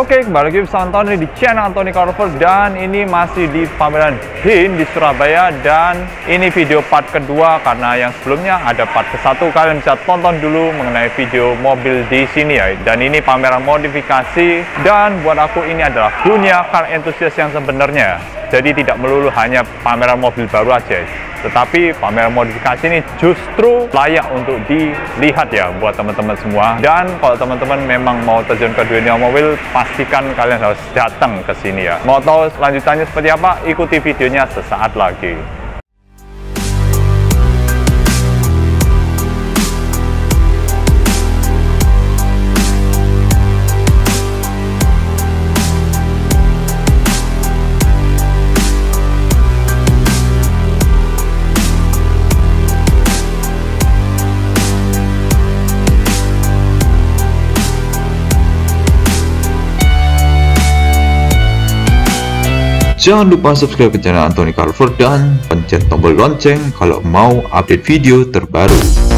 Oke, kembali lagi bersama Tony di channel Tony Car Lover, dan ini masih di pameran HIN di Surabaya, dan ini video part kedua karena yang sebelumnya ada part ke-1. Kalian bisa tonton dulu mengenai video mobil di sini ya. Dan ini pameran modifikasi, dan buat aku ini adalah dunia car enthusiast yang sebenarnya. Jadi tidak melulu hanya pameran mobil baru aja, tetapi pameran modifikasi ini justru layak untuk dilihat ya buat teman-teman semua. Dan kalau teman-teman memang mau terjun ke dunia mobil, pastikan kalian harus datang ke sini ya. Mau tahu selanjutnya seperti apa? Ikuti videonya sesaat lagi. Jangan lupa subscribe ke channel Tony Car Lover dan pencet tombol lonceng kalau mau update video terbaru.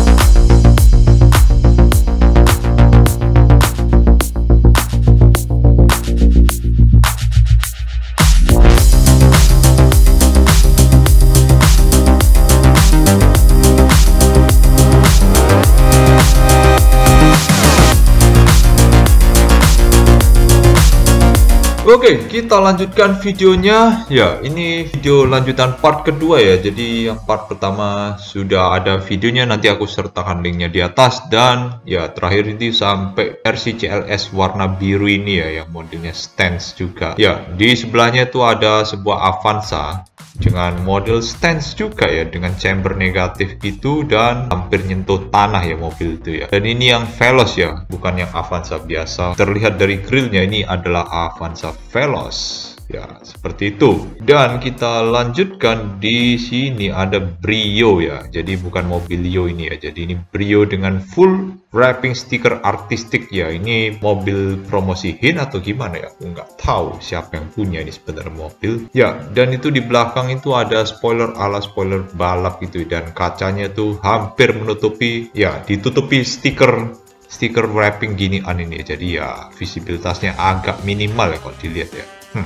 Oke, kita lanjutkan videonya. Ya, ini video lanjutan part kedua ya. Jadi yang part pertama sudah ada videonya, nanti aku sertakan linknya di atas. Dan ya terakhir ini sampai versi CLS warna biru ini ya, yang modelnya stance juga. Ya, di sebelahnya itu ada sebuah Avanza dengan model stance juga ya, dengan chamber negatif gitu dan hampir nyentuh tanah ya mobil itu ya. Dan ini yang Veloz ya, bukan yang Avanza biasa. Terlihat dari grillnya ini adalah Avanza Veloz ya, seperti itu. Dan kita lanjutkan, di sini ada Brio ya. Jadi bukan Mobilio ini ya. Jadi ini Brio dengan full wrapping stiker artistik ya. Ini mobil promosi HIN atau gimana ya? Aku nggak tahu siapa yang punya ini sebenarnya mobil. Ya, dan itu di belakang itu ada spoiler ala spoiler balap gitu, dan kacanya tuh hampir menutupi ya, ditutupi stiker wrapping ginian ini. Jadi ya visibilitasnya agak minimal ya kalau dilihat ya.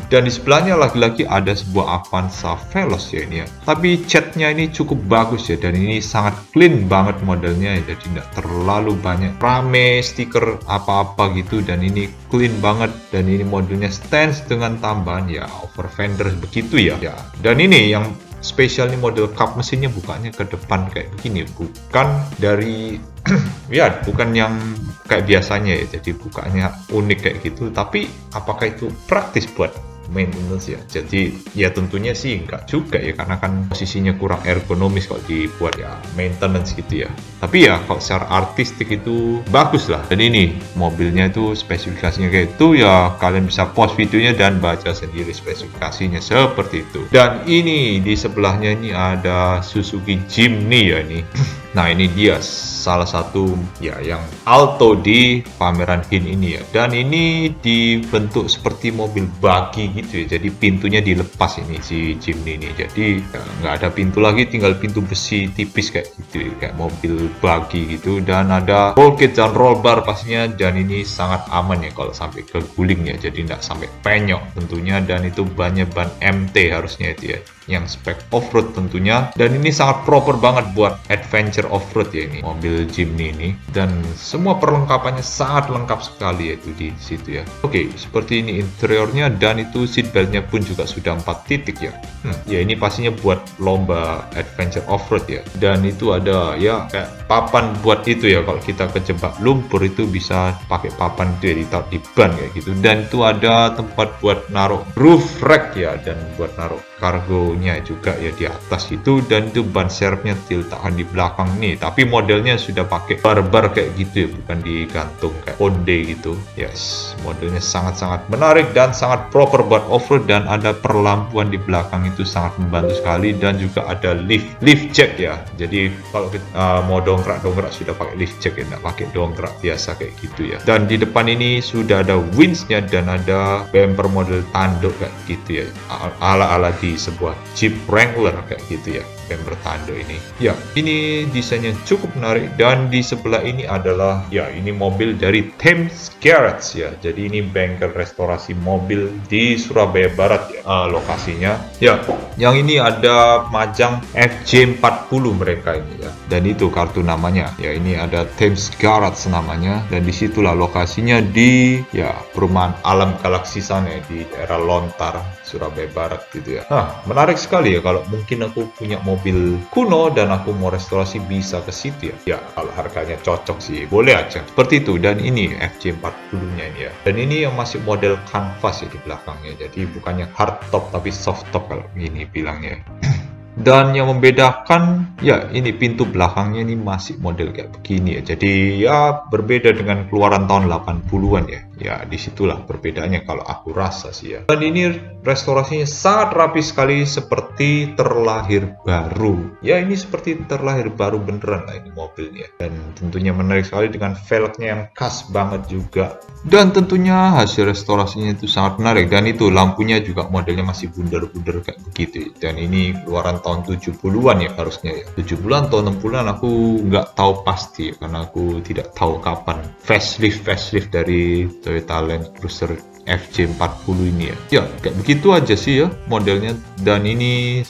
Dan di sebelahnya lagi-lagi ada sebuah Avanza Veloz ya ini ya. Tapi catnya ini cukup bagus ya, dan ini sangat clean banget modelnya ya. Jadi tidak terlalu banyak rame stiker apa-apa gitu, dan ini clean banget. Dan ini modelnya stance dengan tambahan ya over fender begitu ya. Dan ini yang spesial nih, model kap mesinnya bukanya ke depan kayak begini, bukan dari ya bukan yang kayak biasanya ya. Jadi bukanya unik kayak gitu, tapi apakah itu praktis buat maintenance ya? Jadi ya tentunya sih enggak juga ya, karena kan posisinya kurang ergonomis kalau dibuat ya maintenance gitu ya. Tapi ya kalau secara artistik itu bagus lah. Dan ini mobilnya itu spesifikasinya kayak itu ya, kalian bisa pause videonya dan baca sendiri spesifikasinya seperti itu. Dan ini di sebelahnya ini ada Suzuki Jimny ya ini. Nah, ini dia salah satu ya yang Alto di pameran HIN ini ya. Dan ini dibentuk seperti mobil buggy gitu ya. Jadi pintunya dilepas ini si Jimny ini. Jadi ya, nggak ada pintu lagi, tinggal pintu besi tipis kayak gitu ya, kayak mobil buggy gitu. Dan ada roll cage dan roll bar pastinya. Dan ini sangat aman ya kalau sampai keguling ya. Jadi nggak sampai penyok tentunya. Dan itu banyak ban MT harusnya itu ya, yang spek off-road tentunya. Dan ini sangat proper banget buat adventure off-road ya ini mobil Jimny ini. Dan semua perlengkapannya sangat lengkap sekali yaitu di situ ya. Oke, seperti ini interiornya, dan itu seatbeltnya pun juga sudah 4 titik ya. Ya ini pastinya buat lomba adventure off-road ya. Dan itu ada ya kayak papan buat itu ya, kalau kita kejebak lumpur itu bisa pakai papan itu ya, ditaruh di ban kayak gitu. Dan itu ada tempat buat naruh roof rack ya, dan buat naruh kargonya juga ya di atas itu. Dan itu ban serepnya tiltakan di belakang nih, tapi modelnya sudah pakai bar-bar kayak gitu ya, bukan digantung kayak Honda gitu. Yes, modelnya sangat-sangat menarik dan sangat proper buat off-road. Dan ada perlampuan di belakang itu sangat membantu sekali. Dan juga ada lift jack ya. Jadi kalau kita mau dongkrak sudah pakai lift jack ya, tidak pakai dongkrak biasa kayak gitu ya. Dan di depan ini sudah ada winch-nya, dan ada bumper model tanduk kayak gitu ya, ala-ala di sebuah Jeep Wrangler kayak gitu ya. bumper tanda ini. Ya, ini desainnya cukup menarik, dan di sebelah ini adalah ya ini mobil dari Thames Garage ya. Jadi ini bengkel restorasi mobil di Surabaya Barat ya, lokasinya. Ya, yang ini ada majang FJ40 mereka ini ya. Dan itu kartu namanya. Ya, ini ada Thames Garage namanya, dan disitulah lokasinya di ya perumahan Alam Galaksi sana ya, di daerah Lontar, Surabaya Barat gitu ya. Nah, menarik sekali ya kalau mungkin aku punya mobil kuno dan aku mau restorasi bisa ke situ ya. Ya, kalau harganya cocok sih boleh aja. Seperti itu. Dan ini FJ40-nya ini ya. Dan ini yang masih model canvas ya di belakangnya. Jadi bukannya hardtop tapi soft-top kalau ini bilangnya. Dan yang membedakan ya ini pintu belakangnya ini masih model kayak begini ya. Jadi ya berbeda dengan keluaran tahun 80-an ya. Ya disitulah perbedaannya kalau aku rasa sih ya. Dan ini restorasinya sangat rapi sekali, seperti terlahir baru. Ya ini seperti terlahir baru beneran lah ini mobilnya. Dan tentunya menarik sekali dengan velgnya yang khas banget juga. Dan tentunya hasil restorasinya itu sangat menarik. Dan itu lampunya juga modelnya masih bundar-bundar kayak begitu. Dan ini keluaran tahun 70-an ya harusnya ya. 70-an atau 60-an aku nggak tahu pasti ya, karena aku tidak tahu kapan facelift dari Toyota Land Cruiser FJ40 ini ya. Ya kayak begitu aja sih ya modelnya. Dan ini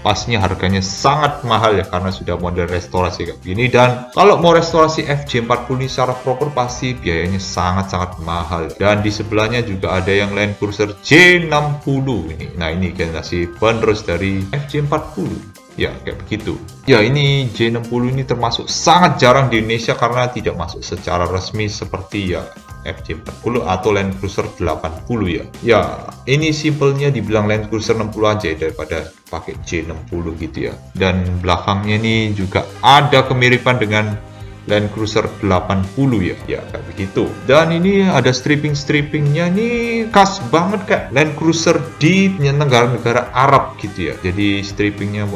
pastinya harganya sangat mahal ya, karena sudah model restorasi kayak gini. Dan kalau mau restorasi FJ40 ini secara proper pasti biayanya sangat-sangat mahal. Dan di sebelahnya juga ada yang Land Cruiser J60 ini. Nah ini generasi penerus dari FJ40. Ya, kayak begitu. Ya, ini J60 ini termasuk sangat jarang di Indonesia karena tidak masuk secara resmi seperti ya FJ40 atau Land Cruiser 80 ya. Ya, ini simpelnya dibilang Land Cruiser 60 aja ya, daripada pakai J60 gitu ya. Dan belakangnya ini juga ada kemiripan dengan Land Cruiser 80 ya. Ya, kayak begitu. Dan ini ada strippingnya nih khas banget kayak Land Cruiser di negara-negara Arab gitu ya. Jadi strippingnya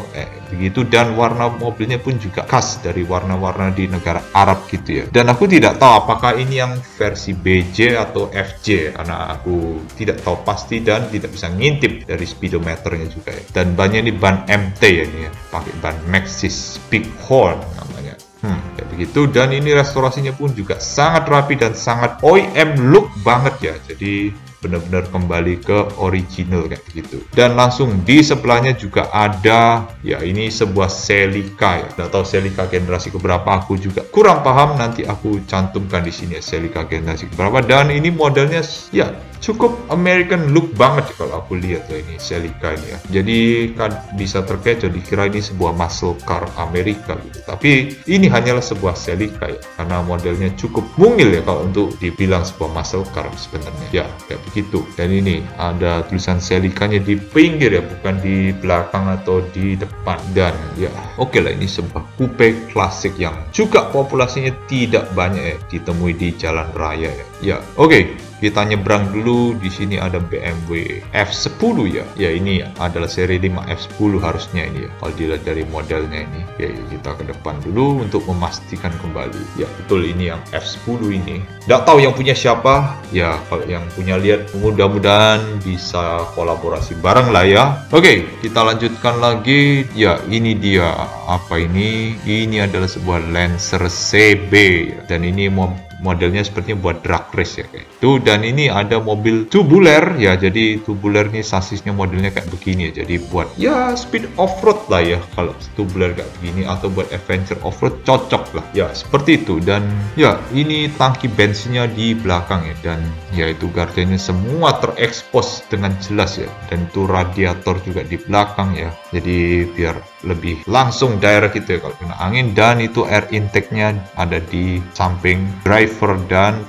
begitu, dan warna mobilnya pun juga khas dari warna-warna di negara Arab gitu ya. Dan aku tidak tahu apakah ini yang versi BJ atau FJ, karena aku tidak tahu pasti dan tidak bisa ngintip dari speedometernya juga ya. Dan bannya ini ban MT ya, ini ya, pakai ban Maxxis Bighorn namanya. Kayak begitu. Dan ini restorasinya pun juga sangat rapi dan sangat OEM look banget ya. Jadi benar-benar kembali ke original kayak begitu. Dan langsung di sebelahnya juga ada ya ini sebuah Celica ya. Nggak tahu Celica generasi keberapa, aku juga kurang paham, nanti aku cantumkan di sini ya Celica generasi keberapa. Dan ini modelnya ya cukup American look banget ya, kalau aku lihat ya ini Celica ini ya. Jadi kan bisa terkecoh dikira ini sebuah muscle car Amerika gitu. Tapi ini hanyalah sebuah Celica ya, karena modelnya cukup mungil ya kalau untuk dibilang sebuah muscle car sebenarnya. Ya, kayak begitu. Dan ini ada tulisan Celicanya di pinggir ya, bukan di belakang atau di depan. Dan ya oke lah, ini sebuah coupe klasik yang juga populasinya tidak banyak ya ditemui di jalan raya ya. Ya, oke. Kita nyebrang dulu, di sini ada BMW F10 ya. Ya ini adalah seri 5 F10 harusnya ini ya. Kalau dilihat dari modelnya ini. Ya kita ke depan dulu untuk memastikan kembali. Ya betul, ini yang F10 ini. Nggak tahu yang punya siapa. Ya kalau yang punya lihat, mudah-mudahan bisa kolaborasi bareng lah ya. Oke, kita lanjutkan lagi. Ya ini dia. Apa ini? Ini adalah sebuah Lancer CB ya. Dan ini modelnya sepertinya buat drag race ya kayak itu. Dan ini ada mobil tubular ya, jadi tubular nih sasisnya modelnya kayak begini ya, jadi buat ya speed off-road lah ya kalau tubular kayak begini, atau buat adventure off-road cocok lah ya, seperti itu. Dan ya ini tangki bensinnya di belakang ya, dan ya itu gardenya semua terekspos dengan jelas ya, dan itu radiator juga di belakang ya, jadi biar lebih langsung direct gitu ya kalau kena angin. Dan itu air intake-nya ada di samping driver dan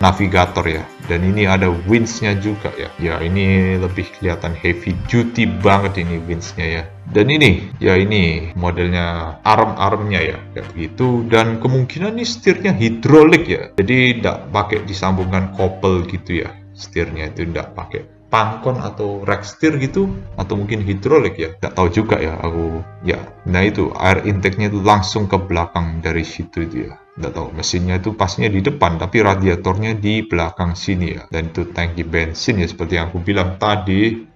navigator ya. Dan ini ada winch-nya juga ya. Ya ini lebih kelihatan heavy duty banget ini winch-nya ya. Dan ini ya ini modelnya arm-armnya ya kayak begitu. Dan kemungkinan ini setirnya hidrolik ya, jadi tidak pakai disambungkan kopel gitu ya, setirnya itu tidak pakai pangkon atau rack steer gitu, atau mungkin hidrolik ya, nggak tahu juga ya aku ya. Nah itu air intake-nya itu langsung ke belakang dari situ itu ya. Nggak tahu, mesinnya itu pastinya di depan, tapi radiatornya di belakang sini ya. Dan itu tangki bensin ya, seperti yang aku bilang tadi.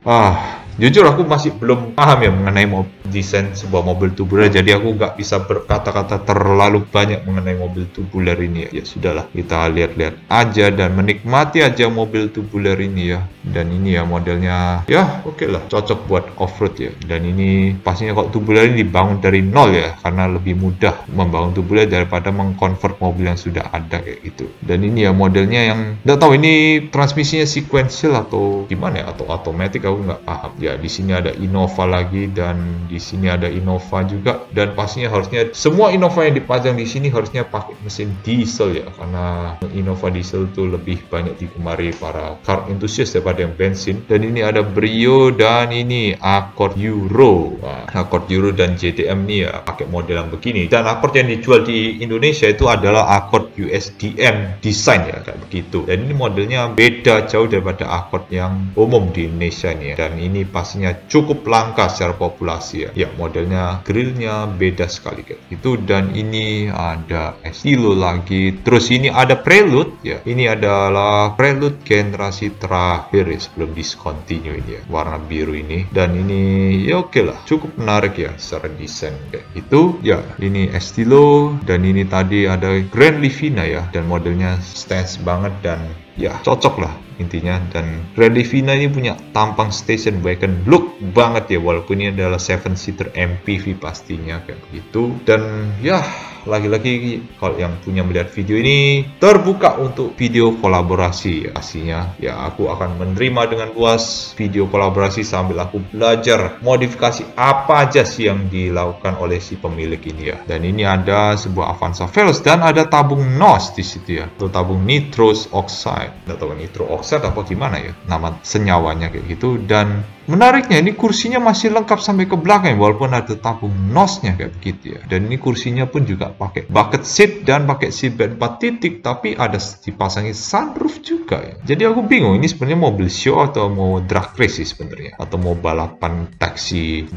Jujur aku masih belum paham ya mengenai desain sebuah mobil tubular, jadi aku nggak bisa berkata-kata terlalu banyak mengenai mobil tubular ini ya. Ya sudahlah, kita lihat-lihat aja dan menikmati aja mobil tubular ini ya. Dan ini ya modelnya ya oke lah, cocok buat off-road ya. Dan ini pastinya kalau tubular ini dibangun dari nol ya, karena lebih mudah membangun tubular daripada mengkonvert mobil yang sudah ada kayak gitu. Dan ini ya modelnya yang nggak tahu ini transmisinya sequential atau gimana ya, atau automatic, aku nggak paham ya. Di sini ada Innova lagi, dan di sini ada Innova juga, dan pastinya harusnya semua Innova yang dipajang di sini harusnya pakai mesin diesel ya, karena Innova diesel itu lebih banyak digemari para car enthusiast daripada yang bensin. Dan ini ada Brio dan ini Accord Euro. Accord Euro dan JDM nih ya pakai model yang begini, dan Accord yang dijual di Indonesia itu adalah Accord USDM design ya, kayak begitu. Dan ini modelnya beda jauh daripada Accord yang umum di Indonesia nih ya. Dan ini pastinya cukup langka secara populasi ya. Ya modelnya, grillnya beda sekali kayak gitu. Dan ini ada Estilo lagi. Terus ini ada Prelude ya. Ini adalah Prelude generasi terakhir ya, sebelum discontinue ini ya. Warna biru ini. Dan ini ya oke lah, cukup menarik ya secara desain kayak gitu. Ya ini Estilo, dan ini tadi ada Grand Livina ya. Dan modelnya stance banget dan ya cocok lah intinya. Dan Grand Livina ini punya tampang station wagon look banget ya, walaupun ini adalah 7-seater MPV pastinya kayak begitu. Dan ya lagi-lagi kalau yang punya melihat video ini terbuka untuk video kolaborasi ya, pastinya ya aku akan menerima dengan luas video kolaborasi sambil aku belajar modifikasi apa aja sih yang dilakukan oleh si pemilik ini ya. Dan ini ada sebuah Avanza Veloz dan ada tabung NOS di situ ya, atau tabung nitrous oxide, atau nitro oxide apa gimana ya nama senyawanya kayak gitu. Dan menariknya ini kursinya masih lengkap sampai ke belakang walaupun ada tabung NOS-nya kayak begitu ya. Dan ini kursinya pun juga pakai bucket seat dan pakai seatbelt 4 titik, tapi ada dipasangi sunroof juga ya. Jadi aku bingung ini sebenarnya mobil show atau mau drag race sih sebenarnya, atau mau balapan taksi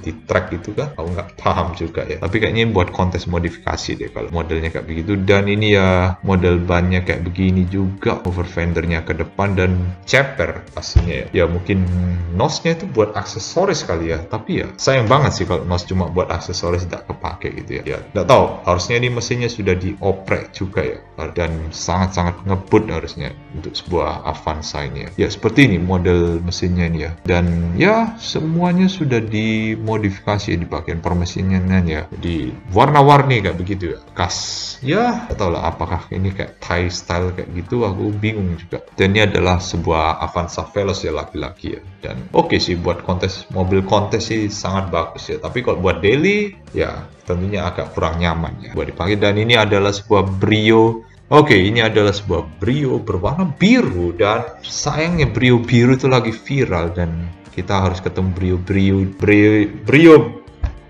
di track gitu kan, aku nggak paham juga ya. Tapi kayaknya buat kontes modifikasi deh kalau modelnya kayak begitu. Dan ini ya model bannya kayak begini juga, over fendernya ke depan dan ceper pastinya ya. Ya mungkin NOS-nya itu buat aksesoris kali ya, tapi ya sayang banget sih kalau NOS cuma buat aksesoris tidak kepake gitu ya. Ya nggak tahu, harusnya ini mesinnya sudah dioprek juga ya, dan sangat-sangat ngebut harusnya untuk sebuah Avanza ini ya. Ya seperti ini model mesinnya ini ya. Dan ya semuanya sudah dimodifikasi di bagian permesinannya ya, di warna-warni kayak begitu ya, khas ya. Nggak tahu lah apakah ini kayak Thai style kayak gitu, aku bingung juga. Dan ini adalah sebuah Avanza Veloz ya, laki-laki ya. Dan oke sih buat kontes, mobil kontes sih sangat bagus ya, tapi kalau buat daily ya tentunya agak kurang nyaman ya buat dipakai. Dan ini adalah sebuah Brio. Oke, ini adalah sebuah Brio berwarna biru, dan sayangnya Brio biru itu lagi viral dan kita harus ketemu Brio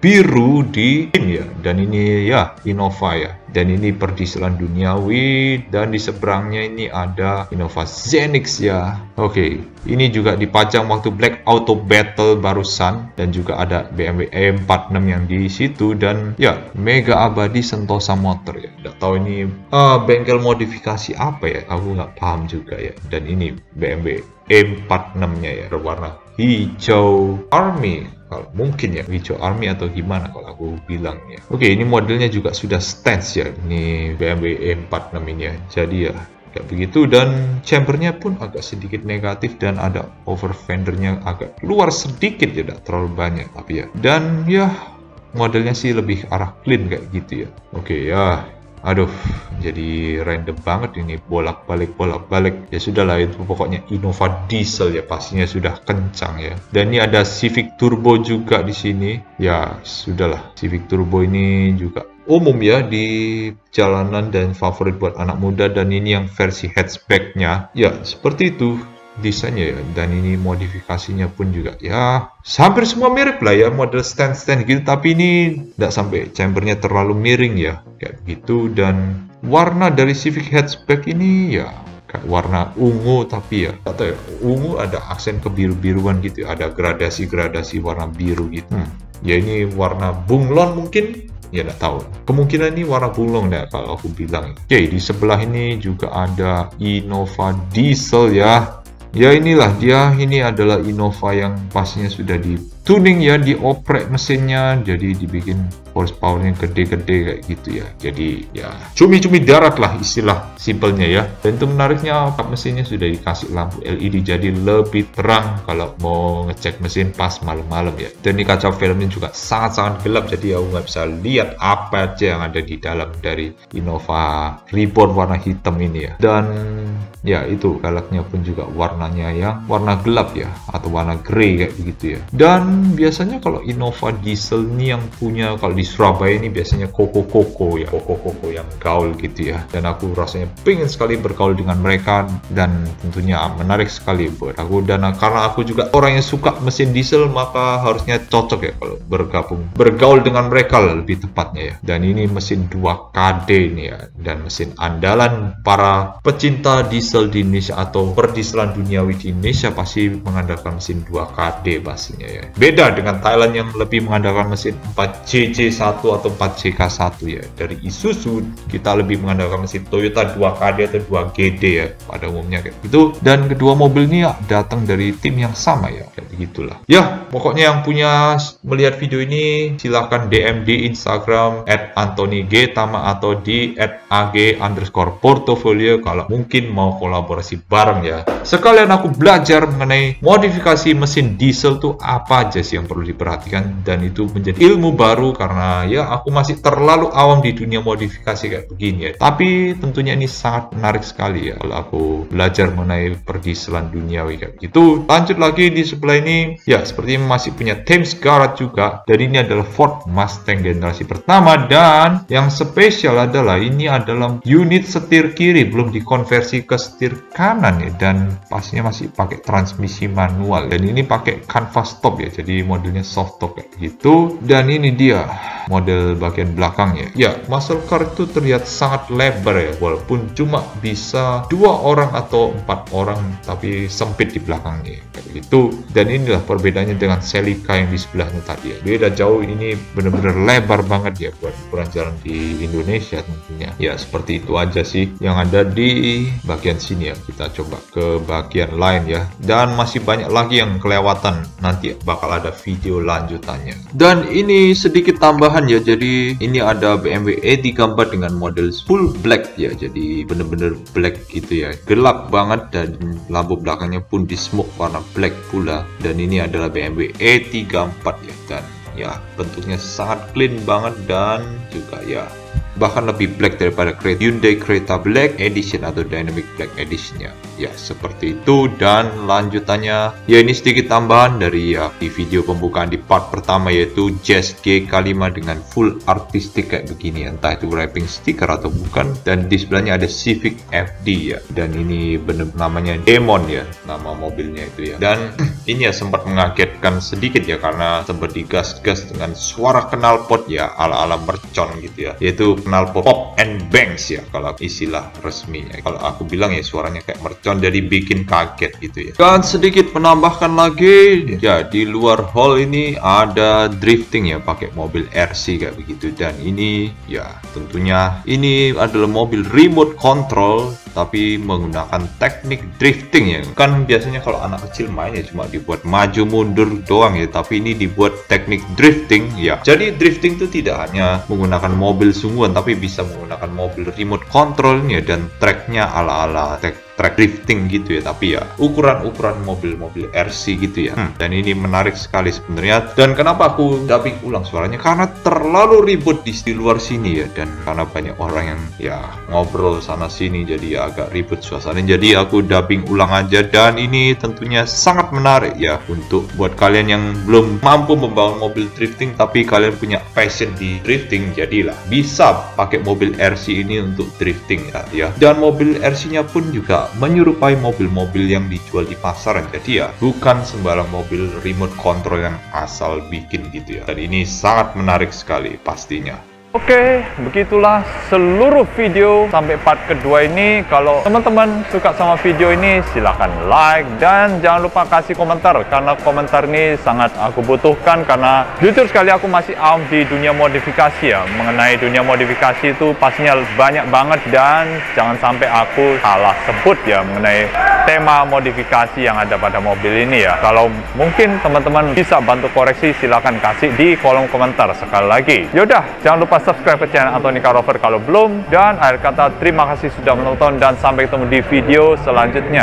biru di ini ya. Dan ini ya Innova ya, dan ini perdieselan duniawi, dan di seberangnya ini ada Innova Zenix ya. Oke, ini juga dipajang waktu Black Auto Battle barusan, dan juga ada BMW E46 yang di situ, dan ya Mega Abadi Sentosa Motor ya. Nggak tahu ini bengkel modifikasi apa ya, aku nggak paham juga ya. Dan ini BMW E46-nya ya, berwarna hijau army, kalau mungkin ya hijau army atau gimana kalau aku bilang ya. Oke, ini modelnya juga sudah stance ya, ini BMW E46 ini ya. Jadi ya kayak begitu, dan chambernya pun agak sedikit negatif, dan ada over fendernya agak keluar sedikit ya, tidak terlalu banyak tapi ya. Dan ya modelnya sih lebih arah clean kayak gitu ya. Oke ya, aduh jadi random banget ini, bolak-balik ya. Sudahlah, itu pokoknya Innova diesel ya, pastinya sudah kencang ya. Dan ini ada Civic Turbo juga di sini ya. Sudahlah, Civic Turbo ini juga umum ya di jalanan dan favorit buat anak muda. Dan ini yang versi hatchbacknya ya, seperti itu desainnya ya. Dan ini modifikasinya pun juga ya hampir semua mirip lah ya, model stand gitu, tapi ini tidak sampai chambernya terlalu miring ya, kayak begitu. Dan warna dari Civic hatchback ini ya kayak warna ungu, tapi ya atau ya ungu ada aksen kebiru-biruan gitu, ada gradasi warna biru gitu. Ya ini warna bunglon mungkin ya nggak tahu. Kemungkinan ini warna bunglon ya kalau aku bilang. Oke, di sebelah ini juga ada Innova diesel ya. Ya inilah dia, ini adalah Innova yang pastinya sudah di tuning ya, dioprek mesinnya, jadi dibikin horsepowernya gede-gede kayak gitu ya. Jadi ya cumi-cumi darat lah istilah simpelnya ya. Dan itu menariknya kap mesinnya sudah dikasih lampu LED jadi lebih terang kalau mau ngecek mesin pas malam-malam ya. Dan ini kaca filmnya juga sangat-sangat gelap, jadi aku nggak bisa lihat apa aja yang ada di dalam dari Innova Reborn warna hitam ini ya. Dan ya itu velgnya pun juga warnanya yang warna gelap ya, atau warna grey kayak begitu ya. Dan biasanya kalau Innova diesel ini yang punya, kalau di Surabaya ini biasanya Koko ya, Koko yang gaul gitu ya. Dan aku rasanya pengen sekali bergaul dengan mereka, dan tentunya menarik sekali buat aku. Dan karena aku juga orang yang suka mesin diesel, maka harusnya cocok ya kalau bergaul dengan mereka lebih tepatnya ya. Dan ini mesin 2KD ini ya, dan mesin andalan para pecinta diesel di Indonesia atau perdieselan duniawi di Indonesia pasti mengandalkan mesin 2KD pastinya ya. Beda dengan Thailand yang lebih mengandalkan mesin 4JJ1 atau 4JK1 ya. Dari Isuzu kita lebih mengandalkan mesin Toyota 2KD atau 2GD ya pada umumnya kayak gitu. Dan kedua mobil ini ya datang dari tim yang sama ya, kayak begitulah. Ya, pokoknya yang punya melihat video ini silahkan DM di Instagram @AntonyGtama atau di @ag_portfolio kalau mungkin mau kolaborasi bareng ya. Sekalian aku belajar mengenai modifikasi mesin diesel tuh apa aja sih yang perlu diperhatikan, dan itu menjadi ilmu baru karena ya aku masih terlalu awam di dunia modifikasi kayak begini ya. Tapi tentunya ini sangat menarik sekali ya kalau aku belajar mengenai perdieselan duniawi kayak gitu. Lanjut lagi di sebelah ini ya, seperti masih punya Thames Garage juga, dan ini adalah Ford Mustang generasi pertama. Dan yang spesial adalah ini adalah unit setir kiri, belum dikonversi ke setir kanan ya, dan pastinya masih pakai transmisi manual, dan ini pakai canvas top ya, jadi modelnya soft top kayak gitu. Dan ini dia model bagian belakangnya ya. Muscle car itu terlihat sangat lebar ya, walaupun cuma bisa 2 orang atau 4 orang, tapi sempit di belakangnya kayak gitu. Dan inilah perbedaannya dengan Celica yang di sebelahnya tadi ya, beda jauh. Ini benar-benar lebar banget ya buat ukuran jalan di Indonesia tentunya ya. Seperti itu aja sih yang ada di bagian sini ya. Kita coba ke bagian lain ya, dan masih banyak lagi yang kelewatan, nanti bakal ada video lanjutannya. Dan ini sedikit tambahan ya, jadi ini ada BMW E34 dengan model full black ya, jadi bener-bener black gitu ya, gelap banget, dan lampu belakangnya pun di smoke warna black pula. Dan ini adalah BMW E34 ya, dan ya bentuknya sangat clean banget, dan juga ya bahkan lebih black daripada Hyundai Creta Black Edition atau Dynamic Black Editionnya ya, seperti itu. Dan lanjutannya ya, ini sedikit tambahan dari ya di video pembukaan di part pertama, yaitu Jazz GK5 dengan full artistik kayak begini, entah itu wrapping stiker atau bukan. Dan di sebelahnya ada Civic FD ya, dan ini bener namanya Demon ya, nama mobilnya itu ya. Dan ini ya sempat mengagetkan sedikit ya, karena sempat digas-gas dengan suara knalpot ya, ala-ala mercon gitu ya, yaitu knalpot pop and bangs ya kalau istilah resminya. Kalau aku bilang ya suaranya kayak mercon, jadi bikin kaget gitu ya. Dan sedikit menambahkan lagi ya, di luar hall ini ada drifting ya, pakai mobil RC kayak begitu. Dan ini ya tentunya ini adalah mobil remote control, tapi menggunakan teknik drifting ya. Kan biasanya kalau anak kecil main ya cuma dibuat maju mundur doang ya, tapi ini dibuat teknik drifting ya. Jadi drifting itu tidak hanya menggunakan mobil sungguhan, tapi bisa menggunakan mobil remote controlnya, dan tracknya ala-ala track drifting gitu ya, tapi ya ukuran mobil-mobil RC gitu ya. Dan ini menarik sekali sebenarnya. Dan kenapa aku dubbing ulang suaranya, karena terlalu ribut di luar sini ya, dan karena banyak orang yang ya ngobrol sana sini, jadi ya agak ribut suasananya, jadi aku dubbing ulang aja. Dan ini tentunya sangat menarik ya untuk buat kalian yang belum mampu membangun mobil drifting, tapi kalian punya passion di drifting, jadilah bisa pakai mobil RC ini untuk drifting ya. Dan mobil RC nya pun juga menyerupai mobil-mobil yang dijual di pasaran, jadi ya bukan sembarang mobil remote control yang asal bikin gitu ya. Dan ini sangat menarik sekali pastinya. Oke, begitulah seluruh video sampai part kedua ini. Kalau teman-teman suka sama video ini, silahkan like dan jangan lupa kasih komentar, karena komentar ini sangat aku butuhkan, karena jujur sekali aku masih awam di dunia modifikasi ya. Mengenai dunia modifikasi itu pastinya banyak banget, dan jangan sampai aku salah sebut ya mengenai tema modifikasi yang ada pada mobil ini ya. Kalau mungkin teman-teman bisa bantu koreksi, silahkan kasih di kolom komentar. Sekali lagi, yaudah, jangan lupa subscribe ke channel Anthony Car Lover kalau belum. Dan akhir kata, terima kasih sudah menonton dan sampai ketemu di video selanjutnya.